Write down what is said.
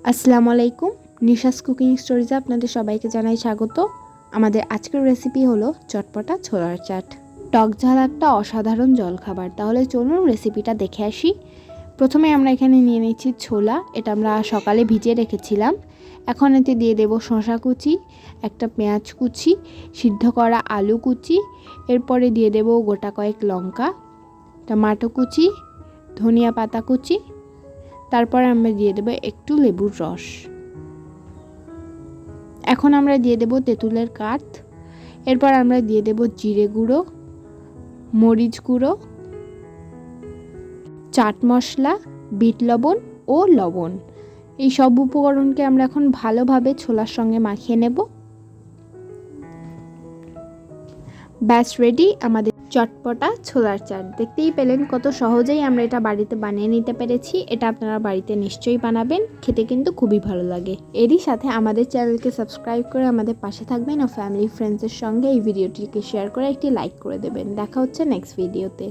আসসালামু আলাইকুম, নিশাস কুকিং স্টোরিজে আপনাদের সবাইকে জানাই স্বাগত। আমাদের আজকের রেসিপি হলো চটপটা ছোলার চাট। টক ঝাল একটা অসাধারণ জলখাবার। তাহলে চলুন রেসিপিটা দেখে আসি। প্রথমে আমরা এখানে নিয়ে নিচ্ছি ছোলা। এটা আমরা সকালে ভিজিয়ে রেখেছিলাম। এখন এতে দিয়ে দেব শসা কুচি, একটা পেঁয়াজ কুচি, সিদ্ধ করা আলু কুচি, এরপরে দিয়ে দেব গোটা কয়েক লঙ্কা, টমেটো কুচি, ধনিয়া পাতা কুচি, তারপর আমরা দিয়ে দেব একটু লেবুর রস। এখন আমরা দিয়ে দেব তেঁতুলের কাঠ। এরপর আমরা দিয়ে দেব জিরে গুঁড়ো, মরিচ গুঁড়ো, চাট মশলা, বিট লবণ ও লবণ। এই সব উপকরণকে আমরা এখন ভালোভাবে ছোলার সঙ্গে মাখিয়ে নেব। ব্যাস রেডি আমাদের চটপটা ছোলার চাট। দেখতেই পেলেন কত সহজেই আমরা এটা বাড়িতে বানিয়ে নিতে পেরেছি। এটা আপনারা বাড়িতে নিশ্চয়ই বানাবেন, খেতে কিন্তু খুবই ভালো লাগে। এরই সাথে আমাদের চ্যানেলকে সাবস্ক্রাইব করে আমাদের পাশে থাকবেন ও ফ্যামিলি ফ্রেন্ডসের সঙ্গে এই ভিডিওটিকে শেয়ার করে একটি লাইক করে দেবেন। দেখা হচ্ছে নেক্সট ভিডিওতে।